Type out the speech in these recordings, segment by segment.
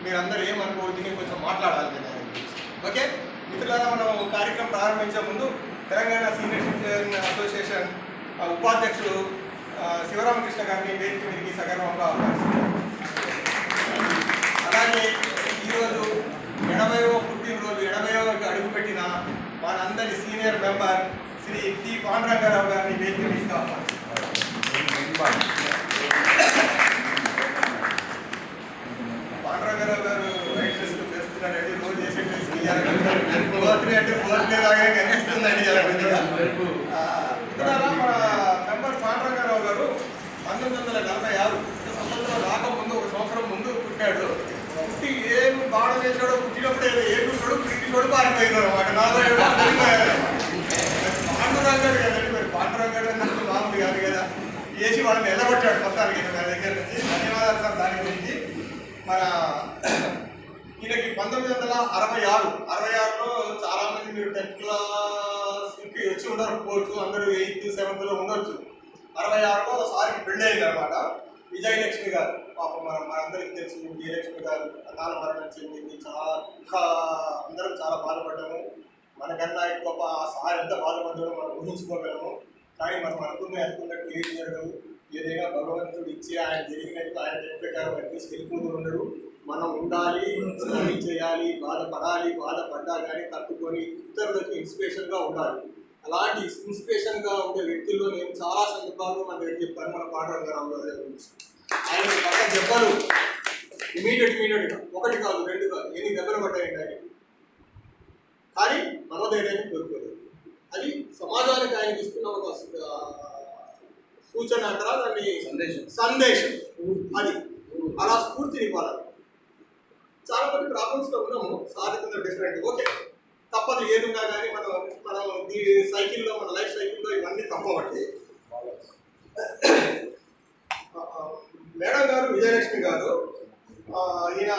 మీరందరూ ఏమనుకోవద్దు, కొంచెం మాట్లాడాలి నేను. ఓకే మిత్రులారా, మనం కార్యక్రమం ప్రారంభించే ముందు తెలంగాణ సీనియర్ సిటిజన్ అసోసియేషన్ ఉపాధ్యక్షులు శివరామకృష్ణ గారిని వేదిక మీదకి సగర్వంగా ఆహ్వానిస్తున్నారు. అలాగే ఈరోజు 80వ పుట్టినరోజు 80వ అడుగుపెట్టిన మనందరి senior member Shri T Pandurangarao గారిని వేదిక మీదకి ఆహ్వానిస్తున్నారు. పాండురంగారావు గారు వైట్ డ్రెస్ వేస్తున్నారండి, రోజు చేసే డ్రెస్ బర్త్డే అంటే బర్త్డే లాగా కనిపిస్తుందండి. మన మెంబర్ పాండురంగారావు గారు 1946 స్వతంత్రం రాకముందు ఒక సంవత్సరం ముందు పుట్టాడు. పుట్టి ఏం బాధ చేశాడో, పుట్టినప్పుడు ఏడున్నాడు, పుట్టినోడు పారిపోయాడు అనమాట. 47 పాండురంగాడు కదండి, మరి పాండురంగాడు అన్నట్టు మామూలు కాదు కదా, వేసి వాళ్ళని నిలబట్టాడు మొత్తానికి నా దగ్గర నుంచి. ధన్యవాదాలు సార్ దాని గురించి. మన ఈయనకి 1966లో చాలామంది మీరు 10th క్లాస్కి వచ్చి ఉండకపోవచ్చు, అందరూ 8th 7th ఉండొచ్చు. 66లో సార్కి పెళ్ళి అయింది అనమాట. విజయలక్ష్మి గారు, పాపం మనందరికీ తెలుసు, విజయలక్ష్మి గారు అకాల మరణం చెందింది. అందరం చాలా బాధపడ్డాము. మనకన్నా ఎక్కువ ఆ సార్ ఎంత బాధపడ్డారో మనం ఊహించుకోగలము. కానీ మనం అనుకున్నట్టు ఏం జరగదు. ఏదైనా భగవంతుడు ఇచ్చి ఆయన జరిగినట్టు ఆయన ప్రకారం తీసుకెళ్ళిపోతూ ఉండడు. మనం ఉండాలి, స్టడీ చేయాలి, బాధపడాలి, బాధపడ్డా కానీ తట్టుకొని ఇతరులకు ఇన్స్పిరేషన్గా ఉండాలి. అలాంటి ఇన్స్పిరేషన్గా ఉండే వ్యక్తుల్లో నేను చాలా సందర్భాల్లో మన దగ్గర చెప్పాను. మన పాండురంగారావు గారి గురించి ఆయన పక్క దెబ్బలు ఇమీడియట్గా 1 కాదు 2 కాదు ఎన్ని దెబ్బలు పడ్డాయండి ఆయన. కానీ మనోధైర్యాన్ని కోరుకోలేదు. అది సమాజానికి ఆయనకి ఇస్తున్న ఒక సూచన అంటారా, దాన్ని సందేశం. అది అలా స్ఫూర్తిని ఇవ్వాలి. చాలా మంది ప్రాబ్లమ్స్లో ఉన్నాము, సాధించిన డిఫరెంట్. ఓకే తప్పదు, ఏదున్నా కానీ మనం ఈ సైకిల్లో, మన లైఫ్ సైకిల్లో ఇవన్నీ తప్పబట్టి. మేడం గారు విజయలక్ష్మి గారు ఈయన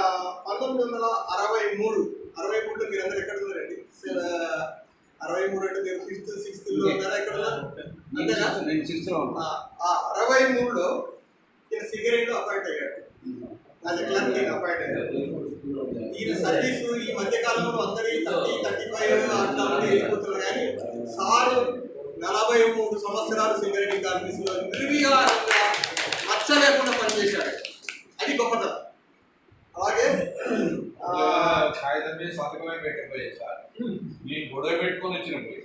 1963లో మీరందరూ ఎక్కడ ఉన్నారండి? 63 అంటే మీరు 5th 6thలో ఉన్నారా? ఎక్కడ ఉన్నారు? అంతేనా? 63లో ఈయన సిగరెట్లో అపాయింట్ అయ్యాడు. క్లర్క్ అపాయింట్ అయ్యాడు. ఈయన సర్వీసు ఈ మధ్యకాలంలో అందరి 30-35 అట్లా వెళ్ళిపోతున్నారు. కానీ సారు 43 సంవత్సరాలు సింగరేణి కార్మికులు నిర్విహారంగా మచ్చ లేకుండా పనిచేశాడు. అది గొప్పతనం. అలాగే కాగితం మీద సంతకమే పెట్టిపోయే సార్, నేను గొడవ పెట్టుకొని వచ్చిన పోయి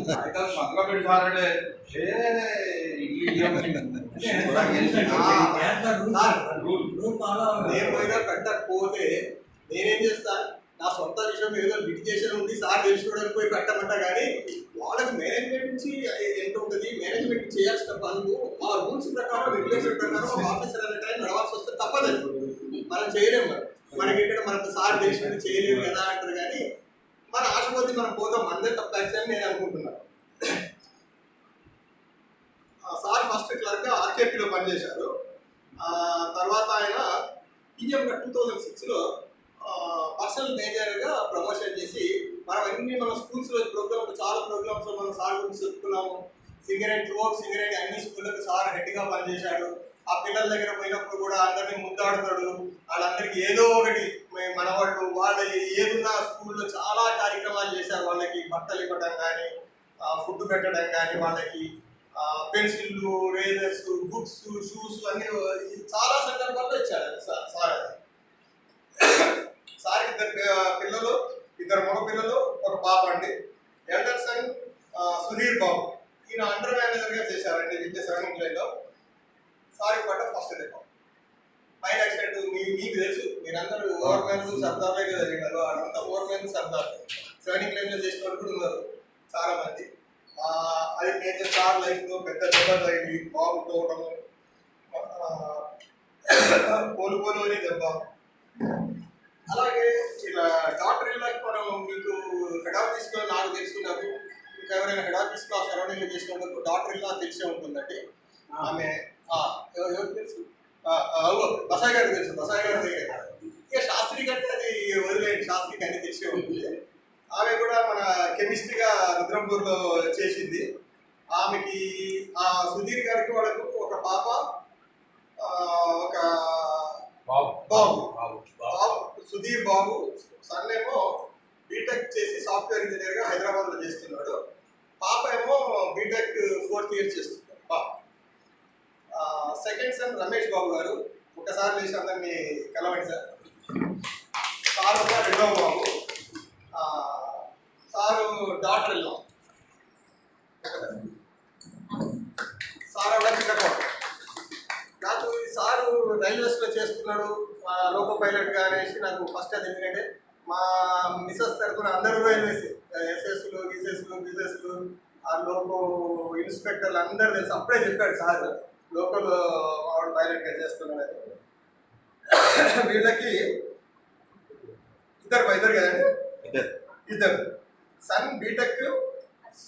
కాగితాలు సంతకం పెట్టి సార్ అంటే నేను పోయినా పెట్టకపోతే నేనేం చేస్తాను, నా సొంత విషయం ఏదో లిటిగేషన్ ఉంది సార్ తెలుసుకోవడానికి పోయి పెట్టమంట. కానీ వాళ్ళకి మేనేజ్మెంట్ నుంచి ఎంత ఉంటుంది, మేనేజ్మెంట్ చేయాల్సిన పనులు ఆ రూల్స్ ప్రకారం, రెగ్యులేషన్ ప్రకారం ఆఫీసర్ అనే టైం నడవాల్సి వస్తే తప్పదండి. మనం చేయలేము. మనకి ఇక్కడ మనకు సార్ తెలిసినట్టు చేయలేము కదా అంటారు. కానీ మన ఆశపోతే మనం పోతాం, అందరూ తప్పని నేను అనుకుంటున్నాను. సార్ ఫస్ట్ క్లర్క్గా ఆర్కేపీలో పనిచేశారు. తర్వాత ఆయన ఈఎంగా 2006లో పర్సనల్ మేనేజర్గా ప్రమోషన్ చేసి మన స్కూల్స్లో ప్రోగ్రామ్స్, చాలా ప్రోగ్రామ్స్లో మనం సార్ గురించి చెప్పుకున్నాము. సింగరేణి అన్ని స్కూళ్ళకి సార్ హెడ్గా పనిచేశాడు. ఆ పిల్లల దగ్గర పోయినప్పుడు కూడా అందరినీ ముద్దాడుతాడు. వాళ్ళందరికీ ఏదో ఒకటి మనవాళ్ళు వాళ్ళ ఏదున్నా స్కూల్లో చాలా కార్యక్రమాలు చేశారు. వాళ్ళకి బట్టలు ఇవ్వడం కానీ, ఫుడ్ పెట్టడం కానీ, వాళ్ళకి పెన్సిళ్ళు, రేజర్స్, బుక్స్, షూస్ అన్నీ చాలా సందర్భాల్లో ఇచ్చాడు సార్. సార్ 2 పిల్లలు, 2 మగ పిల్లలు, 1 పాప అండి. ఎల్డర్ సన్ సుధీర్ బాబు, ఈయన అండర్ మేనేజర్గా చేశారండి విద్య శ్రమంలో. సార్ పడ్డ ఫస్ట్ రికార్డ్. ఫైర్ యాక్సిడెంట్ మీకు తెలుసు, మీరందరూ ఓవర్మెన్ సర్దార్లే కదా జరిగినారు. అదంతా ఓవర్మెన్ సర్దార్ సైనిక్ లైన్లో చేసిన వాళ్ళు కూడా ఉన్నారు చాలా మంది. అది మేజర్ సార్ లైఫ్లో పెద్ద దెబ్బలు అయింది. బాబు పోవడము, కోలుకోలు అని దెబ్బ. అలాగే ఇలా డాక్టర్ ఇళ్ళకి మనం మీకు హెడ్ ఆఫీస్లో నాకు తెలుసుకున్నారు. ఇంకా ఎవరైనా హెడ్ ఆఫీస్లో సరౌండింగ్లో చేసినందుకు డాక్టర్ ఇల్లా తెలిసే ఉంటుందండి. ఆమె ఎవరు తెలుసు? బసాయి గారికి తెలుసు. బసాయి గారి దగ్గర ఇక శాస్త్రి కంటే అది వదిలేండి, శాస్త్రికి అన్ని తెలిసే ఉంటుంది. ఆమె కూడా మన కెమిస్ట్రీగా రుద్రంపూర్లో చేసింది. ఆమెకి సుధీర్ గారికి వాళ్ళకు ఒక పాప, ఒక బాబు సుధీర్ బాబు, సన్ ఏమో బీటెక్ చేసి సాఫ్ట్వేర్ ఇంజనీర్గా హైదరాబాద్లో చేస్తున్నాడు. పాప ఏమో బీటెక్ 4th ఇయర్ చేస్తున్నారు పాప. సెకండ్ సన్ రమేష్ బాబు గారు, ఒకసారి లేచి అందరినీ కలవండి సార్. సార్ ఒక రెండవ బాబు, సారు డాక్టర్ ఇల్లాం, సార్ ఒక చిన్నకోట. నాకు ఈ సారు రైల్వేస్లో చేస్తున్నాడు లోకో పైలట్గా అనేసి నాకు ఫస్ట్ అది ఎందుకంటే మా మిసెస్ తరఫున అందరూ రైల్వేస్ ఎస్ఎస్లు బిసెస్లు ఆ లోకో ఇన్స్పెక్టర్లు అందరూ తెలుసు. అప్పుడే చెప్పాడు సార్ లోకల్ వాడు పైలట్గా చేస్తున్నాడు. వీళ్ళకి ఇద్దరు కదండి, ఇద్దరు. సన్ బీటెక్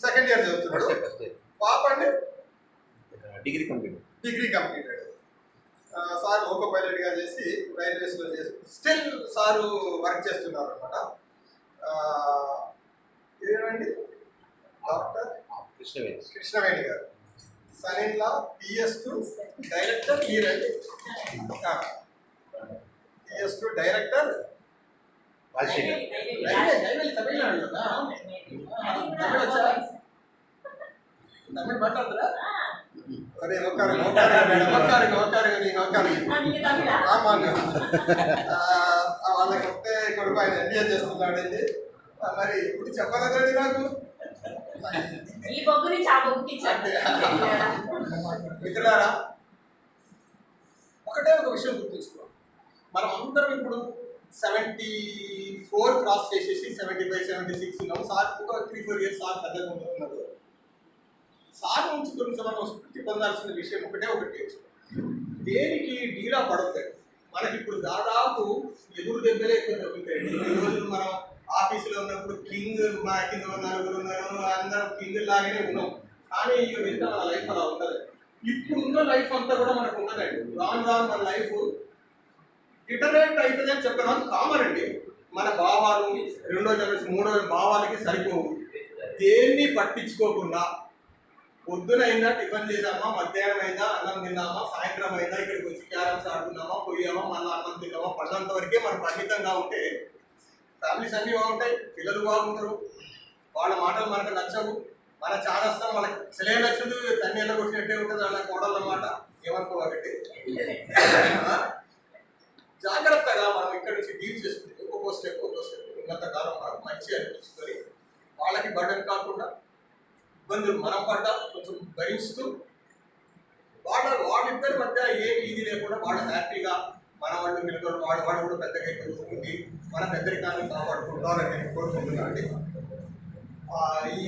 సెకండ్ ఇయర్ చదువుతున్నాడు, పాప అండి డిగ్రీ కంప్లీటెడ్. సార్ లోకో పైలట్గా చేసి రైల్వేస్లో చేసి స్టిల్ సారు వర్క్ చేస్తున్నారు అనమాట. ఏమండి డాక్టర్ కృష్ణవేణి గారు, son in law PS2 director మీరండి. PS2 director Tamil Nadu. తమిళ మాట్లాడుతురా? అరే వాళ్ళకి ఒకే కొడుకు, ఆయన ఎంజాయ్ చేస్తున్నాడు అండి. మరి ఇప్పుడు చెప్పాలండి నాకు మిత్రులారా, ఒకటే ఒక విషయం గుర్తుంచుకోవాలి. మనం అందరం ఇప్పుడు 74 క్రాస్ చేసేసి 75, 76 ఉన్నాం. సార్ ఒక 3-4 ఇయర్స్ సార్ పెద్దగా ఉంటున్నారు. సార్ నుంచి గురించి మనం స్ఫూర్తి పొందాల్సిన విషయం ఒకటి, దేనికి డీలా పడతాయి. మనకి ఇప్పుడు దాదాపు ఎదురు దెబ్బలే ఎక్కువ తగ్గుతాయండి. ఈ రోజులు మనం ఆఫీసులో ఉన్నప్పుడు కింగ్, మా కింద నలుగురు ఉన్నారు, అందరం కింగ్ లాగానే ఉన్నాం. కానీ ఇక వెళ్తే మన లైఫ్ అలా ఉండదు. ఇప్పుడు ఉన్న లైఫ్ అంతా కూడా మనకు ఉండదండి. రాను మన లైఫ్ ఇటరేట్ అవుతుంది అని చెప్పడం కామన్ అండి. మన భావాలు రెండో జనరేషన్, మూడో భావాలకి సరిపోవు. దేన్ని పట్టించుకోకుండా పొద్దునైనా టిఫిన్ చేసామా, మధ్యాహ్నం అయినా అన్నం తిన్నామా, సాయంత్రం అయినా ఇక్కడికి వచ్చి క్యారమ్స్ ఆడుకున్నామా, పోయామా, మళ్ళీ అన్నం తిన్నామా, పడినంత వరకే మనం పరిమితంగా ఉంటే ఫ్యామిలీస్ అన్నీ బాగుంటాయి, పిల్లలు బాగుంటారు, వాళ్ళ మాటలు మనకు నచ్చవు, మన చాదస్తం వాళ్ళకి అసలే నచ్చదు, తన్నీళ్ళ కొట్టినట్టే ఉంటుంది అలా కోడళ్ళ మాట. ఏమనుకోవాలంటే జాగ్రత్తగా మనం ఇక్కడ నుంచి డీల్ చేసుకుంటే ఒక్కో స్టెప్ ఉన్నంతకాలం మనం మంచిగా అనిపించుకొని వాళ్ళకి బర్డెన్ కాకుండా ఇబ్బందులు మనం పడ్డా కొంచెం భరిస్తూ వాళ్ళిద్దరి మధ్య ఏమి ఇది లేకుండా వాళ్ళు హ్యాపీగా మన వాళ్ళు నిలబడి వాడు కూడా పెద్దగా ఎదుర్కొంది మన పెద్దరికాన్ని కాపాడుకుంటారని నేను కోరుకుంటున్నాను అండి. ఈ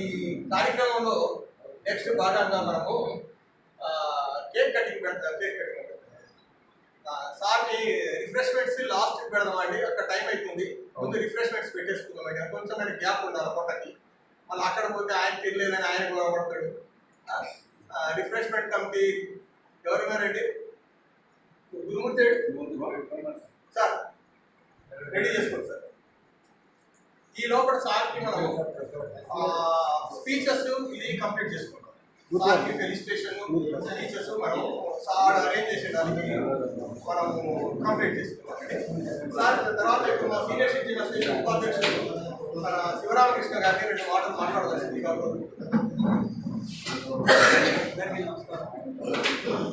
కార్యక్రమంలో నెక్స్ట్ భాగంగా మనము కేక్ కటింగ్ పెడతాం. సార్ని రిఫ్రెష్మెంట్స్ లాస్ట్ పెడదామండి. అక్కడ టైం అవుతుంది, ముందు రిఫ్రెష్మెంట్స్ పెట్టేసుకుందామండి. కొంచెం మనకి గ్యాప్ ఉండాలి పొట్టకి. మళ్ళీ అక్కడ పోతే ఆయన తినలేదని ఆయన కూడా పడతాడు. రిఫ్రెష్మెంట్ కమిటీ ఎవరున్నారండి? గురుమూర్తి సార్ రెడీ చేసుకోండి సార్. ఈ లోపల సార్కి మనం స్పీచెస్ ఇది కంప్లీట్ చేసుకుంటాం. సార్కి ఫెలిసిటేషన్ స్పీచెస్ మనం సార్ అరేంజ్ చేసేదానికి మనం కంప్లీట్ చేసుకున్నాం. సార్ తర్వాత ఇప్పుడు మా సీనియర్ సిటిజన్ అసోసియేషన్ ఉపాధ్యక్షుడు మన శివరామకృష్ణ గారిని 2 మాటలు మాట్లాడవలసింది కాబట్టి